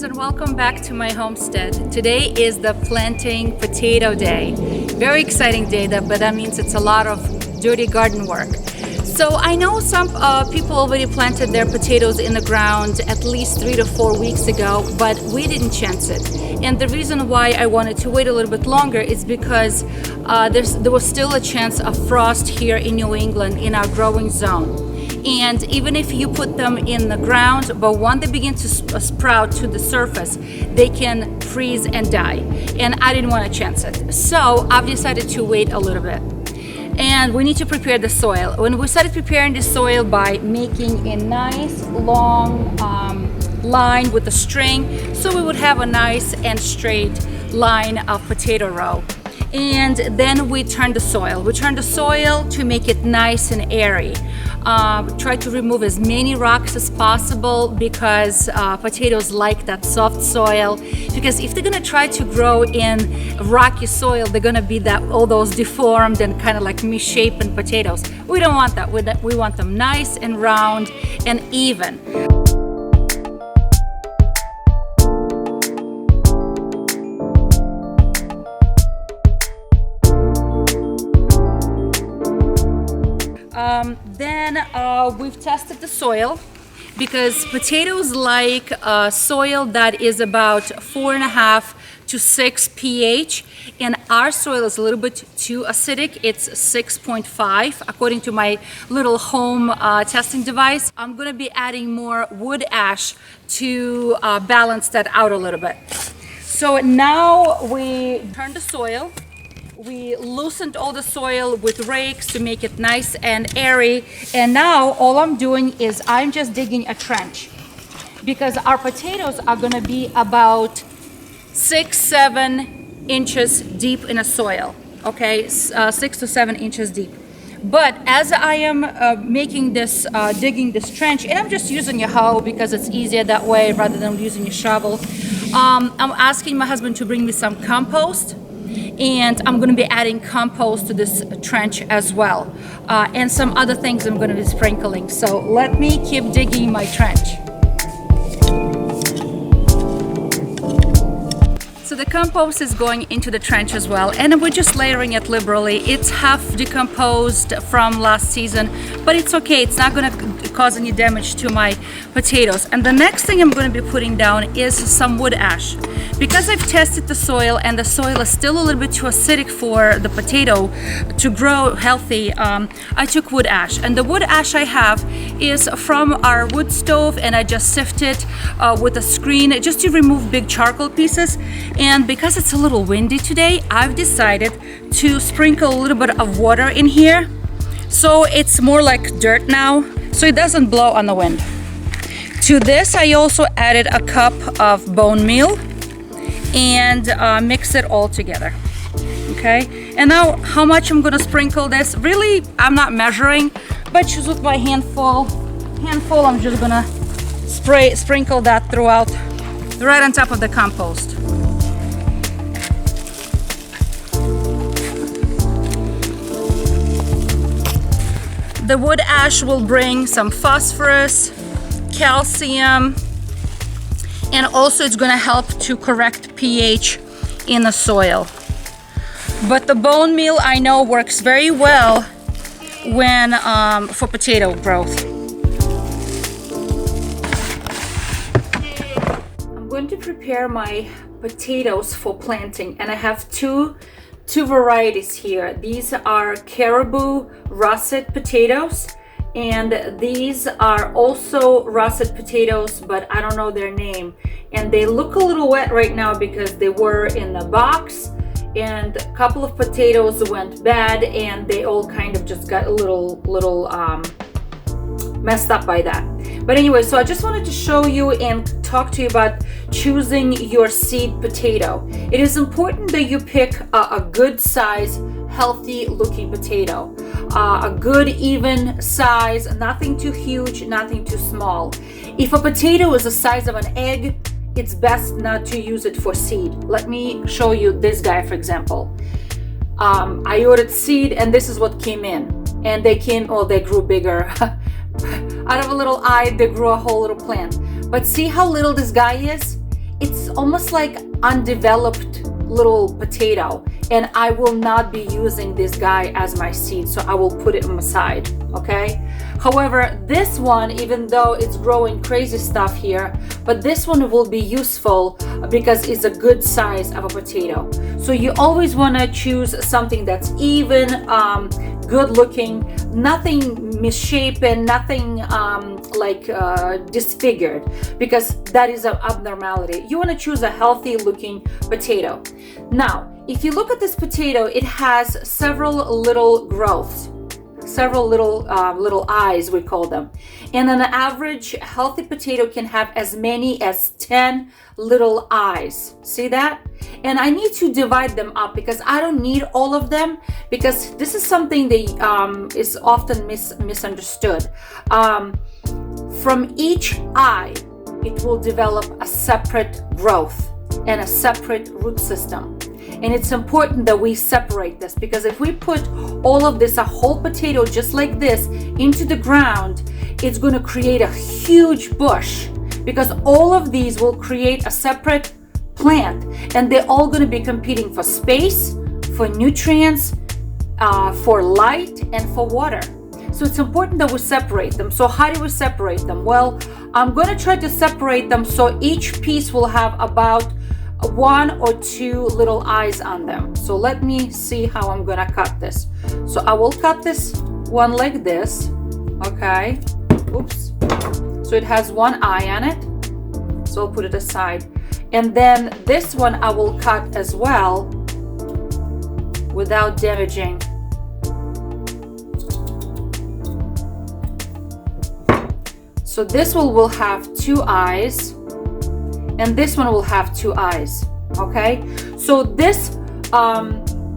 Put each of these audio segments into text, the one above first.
and welcome back to my homestead. Today is the planting potato day. Very exciting day, but that means it's a lot of dirty garden work. So I know some people already planted their potatoes in the ground at least 3 to 4 weeks ago, but we didn't chance it. And the reason why I wanted to wait a little bit longer is because there was still a chance of frost here in New England in our growing zone. And even if you put them in the ground, but when they begin to sprout to the surface, they can freeze and die. And I didn't want to chance it. So I've decided to wait a little bit. And we need to prepare the soil. When we started preparing the soil by making a nice long line with a string, so we would have a nice and straight line of potato row. And then we turn the soil. We turn the soil to make it nice and airy. Try to remove as many rocks as possible because potatoes like that soft soil. Because if they're gonna try to grow in rocky soil, they're gonna be all those deformed and kind of like misshapen potatoes. We don't want that. We want them nice and round and even. Then we've tested the soil because potatoes like soil that is about 4.5 to 6 pH, and our soil is a little bit too acidic. It's 6.5 according to my little home testing device. I'm gonna be adding more wood ash to balance that out a little bit. So now we turn the soil. We loosened all the soil with rakes to make it nice and airy. And now all I'm doing is I'm just digging a trench because our potatoes are gonna be about 6-7 inches deep in a soil, okay? 6 to 7 inches deep. But as I am making this, digging this trench, and I'm just using a hoe because it's easier that way rather than using a shovel, I'm asking my husband to bring me some compost. And I'm going to be adding compost to this trench as well, and some other things I'm going to be sprinkling. So let me keep digging my trench. So the compost is going into the trench as well, and we're just layering it liberally. It's half decomposed from last season, but it's okay. It's not going to cause any damage to my potatoes. And the next thing I'm going to be putting down is some wood ash. Because I've tested the soil and the soil is still a little bit too acidic for the potato to grow healthy, I took wood ash. And the wood ash I have is from our wood stove, and I just sift it with a screen just to remove big charcoal pieces. And because it's a little windy today, I've decided to sprinkle a little bit of water in here. So it's more like dirt now, so it doesn't blow on the wind. To this, I also added a cup of bone meal and mix it all together. Okay, and now how much I'm gonna sprinkle this? Really, I'm not measuring, but just with my handful, I'm just gonna sprinkle that throughout, right on top of the compost. The wood ash will bring some phosphorus, calcium, and also it's going to help to correct pH in the soil. But the bone meal I know works very well when for potato growth. I'm going to prepare my potatoes for planting, and I have two varieties here. These are caribou russet potatoes, and these are also russet potatoes, but I don't know their name. And they look a little wet right now because they were in the box, and a couple of potatoes went bad, and they all kind of just got a little messed up by that. But anyway, so I just wanted to show you and talk to you about choosing your seed potato. It is important that you pick a good size, healthy looking potato. A good even size, nothing too huge, nothing too small. If a potato is the size of an egg, it's best not to use it for seed. Let me show you this guy, for example. I ordered seed, and this is what came in. And they grew bigger. Out of a little eye, they grew a whole little plant. But see how little this guy is? almost like undeveloped little potato, and I will not be using this guy as my seed, so I will put it on the side, okay? However, this one, even though it's growing crazy stuff here, but this one will be useful because it's a good size of a potato. So you always want to choose something that's even, good looking, nothing misshapen, nothing disfigured, because that is an abnormality. You want to choose a healthy looking potato. Now, if you look at this potato, it has several little growths, several little eyes, we call them. And an average healthy potato can have as many as 10 little eyes. See that? And I need to divide them up because I don't need all of them, because this is something that is often misunderstood. From each eye, it will develop a separate growth and a separate root system. And it's important that we separate this, because if we put all of this, a whole potato just like this, into the ground, it's going to create a huge bush, because all of these will create a separate plant, and they're all going to be competing for space, for nutrients, for light, and for water. So it's important that we separate them. So how do we separate them? Well, I'm going to try to separate them so each piece will have about 1 or 2 little eyes on them. So let me see how I'm gonna cut this. So I will cut this one like this, okay? Oops. So it has 1 eye on it. So I'll put it aside. And then this one I will cut as well without damaging. So this one will have 2 eyes. And this one will have 2 eyes, okay? So this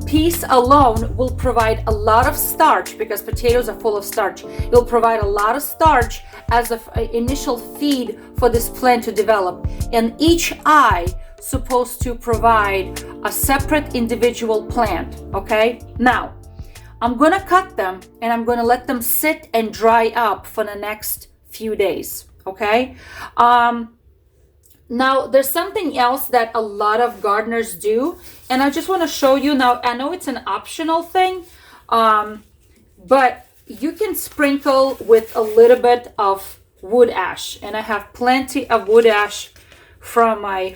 piece alone will provide a lot of starch, because potatoes are full of starch. It will provide a lot of starch as an initial feed for this plant to develop. And each eye supposed to provide a separate individual plant, okay? Now, I'm gonna cut them and I'm gonna let them sit and dry up for the next few days, okay? Now, there's something else that a lot of gardeners do, and I just want to show you. Now, I know it's an optional thing, but you can sprinkle with a little bit of wood ash, and I have plenty of wood ash from my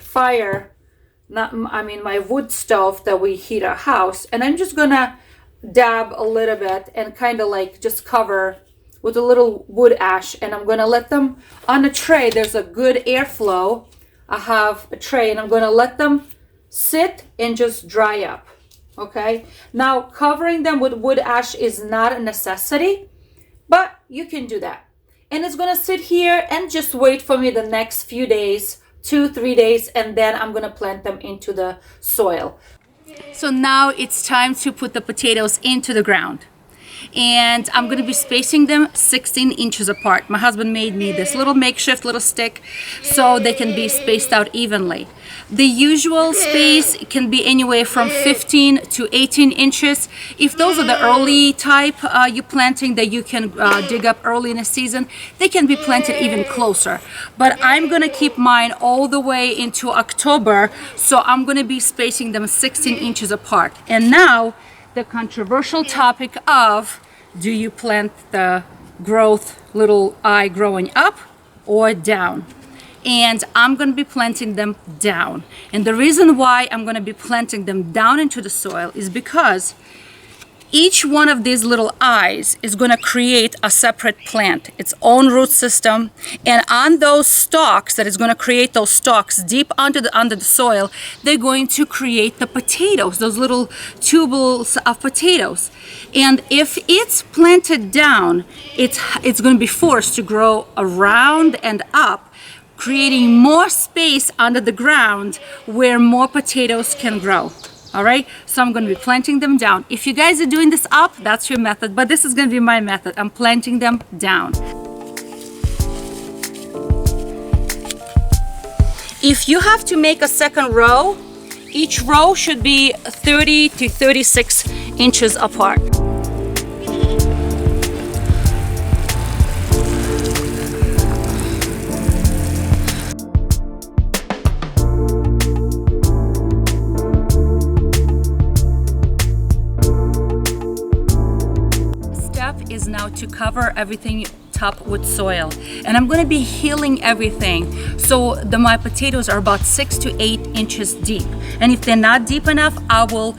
my wood stove that we heat our house, and I'm just gonna dab a little bit and kind of like just cover with a little wood ash, and I'm gonna let them on a tray. There's a good airflow. I have a tray, and I'm going to let them sit and just dry up, okay? Now, covering them with wood ash is not a necessity, but you can do that. And it's going to sit here and just wait for me the next few days, 2-3 days, and then I'm going to plant them into the soil. So now it's time to put the potatoes into the ground. And I'm going to be spacing them 16 inches apart. My husband made me this little makeshift little stick so they can be spaced out evenly. The usual space can be anywhere from 15 to 18 inches. If those are the early type you're planting that you can dig up early in the season, they can be planted even closer. But I'm going to keep mine all the way into October, so I'm going to be spacing them 16 inches apart. And now, the controversial topic of, do you plant the growth little eye growing up or down? And I'm going to be planting them down. And the reason why I'm going to be planting them down into the soil is because each one of these little eyes is going to create a separate plant, its own root system. And on those stalks, that is going to create those stalks deep under the soil, they're going to create the potatoes, those little tubules of potatoes. And if it's planted down, it's going to be forced to grow around and up, creating more space under the ground where more potatoes can grow. All right, so I'm going to be planting them down. If you guys are doing this up, that's your method, but this is going to be my method. I'm planting them down. If you have to make a second row, each row should be 30 to 36 inches apart. is now to cover everything top with soil, and I'm going to be healing everything. So my potatoes are about 6 to 8 inches deep, and if they're not deep enough, I will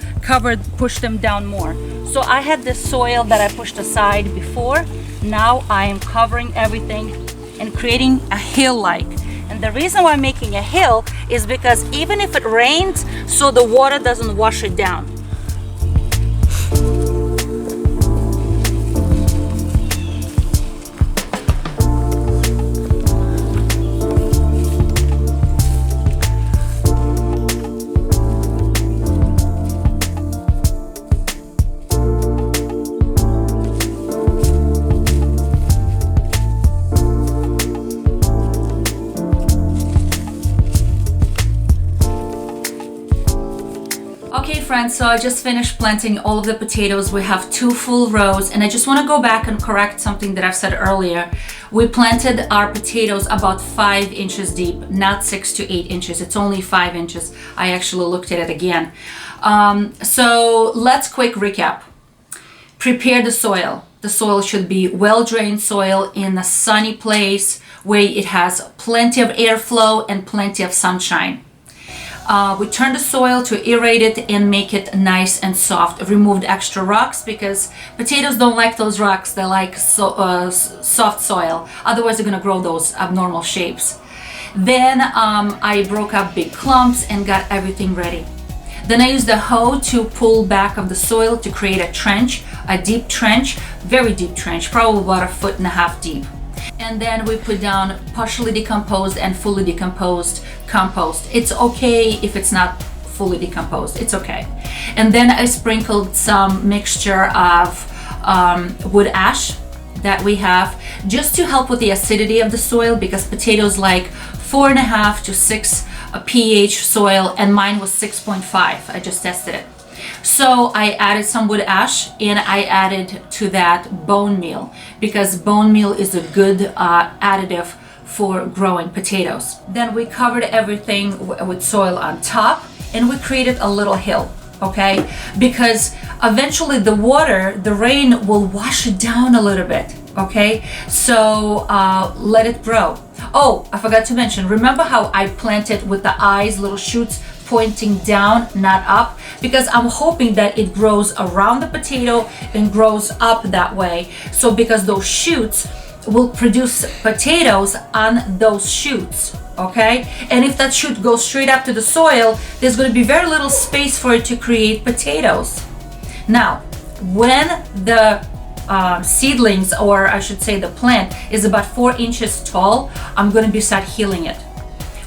push them down more. So I had this soil that I pushed aside before. Now I am covering everything and creating a hill-like. And the reason why I'm making a hill is because even if it rains, so the water doesn't wash it down. Okay friends, so I just finished planting all of the potatoes. We have 2 full rows, and I just want to go back and correct something that I've said earlier. We planted our potatoes about 5 inches deep, not 6 to 8 inches. It's only 5 inches. I actually looked at it again. So let's quick recap. Prepare the soil. The soil should be well-drained soil in a sunny place where it has plenty of airflow and plenty of sunshine. We turn the soil to aerate it and make it nice and soft. Removed extra rocks because potatoes don't like those rocks. They like soft soil. Otherwise they're gonna grow those abnormal shapes. Then I broke up big clumps and got everything ready. Then I used the hoe to pull back of the soil to create a trench, a deep trench, very deep trench, probably about 1.5 feet deep. And then we put down partially decomposed and fully decomposed compost. It's okay if it's not fully decomposed, it's okay. And then I sprinkled some mixture of wood ash that we have just to help with the acidity of the soil, because potatoes like 4.5 to 6 pH soil, and mine was 6.5. I just tested it. So I added some wood ash, and I added to that bone meal, because bone meal is a good additive for growing potatoes. Then we covered everything with soil on top, and we created a little hill, okay? Because eventually the water, the rain will wash it down a little bit, okay? So let it grow. Oh, I forgot to mention, remember how I planted with the eyes, little shoots pointing down, not up? Because I'm hoping that it grows around the potato and grows up that way. So because those shoots will produce potatoes on those shoots, okay? And if that shoot goes straight up to the soil, there's going to be very little space for it to create potatoes. Now, when the seedlings, or I should say the plant, is about 4 inches tall, I'm going to be start healing it,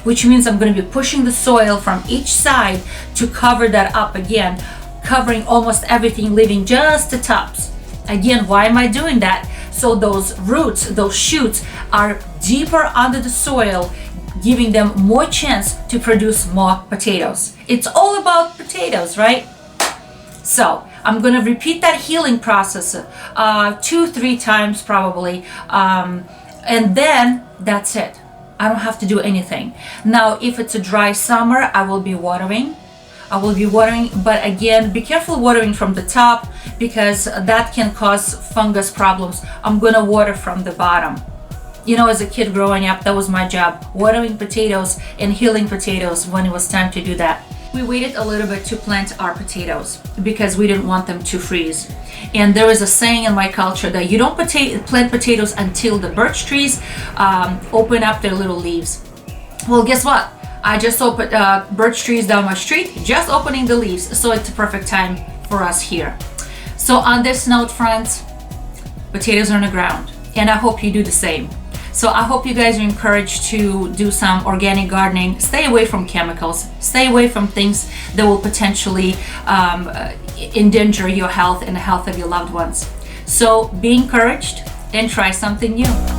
which means I'm going to be pushing the soil from each side to cover that up again, covering almost everything, leaving just the tops. Again, why am I doing that? So those roots, those shoots are deeper under the soil, giving them more chance to produce more potatoes. It's all about potatoes, right? So I'm going to repeat that healing process 2-3 times probably, and then that's it. I don't have to do anything. Now, if it's a dry summer, I will be watering. But again, be careful watering from the top, because that can cause fungus problems. I'm gonna water from the bottom. You know, as a kid growing up, that was my job, watering potatoes and healing potatoes when it was time to do that. We waited a little bit to plant our potatoes because we didn't want them to freeze. And there is a saying in my culture that you don't plant potatoes until the birch trees open up their little leaves. Well, guess what? I just opened birch trees down my street, just opening the leaves. So it's a perfect time for us here. So on this note, friends, potatoes are on the ground, and I hope you do the same. So I hope you guys are encouraged to do some organic gardening. Stay away from chemicals. Stay away from things that will potentially endanger your health and the health of your loved ones. So be encouraged and try something new.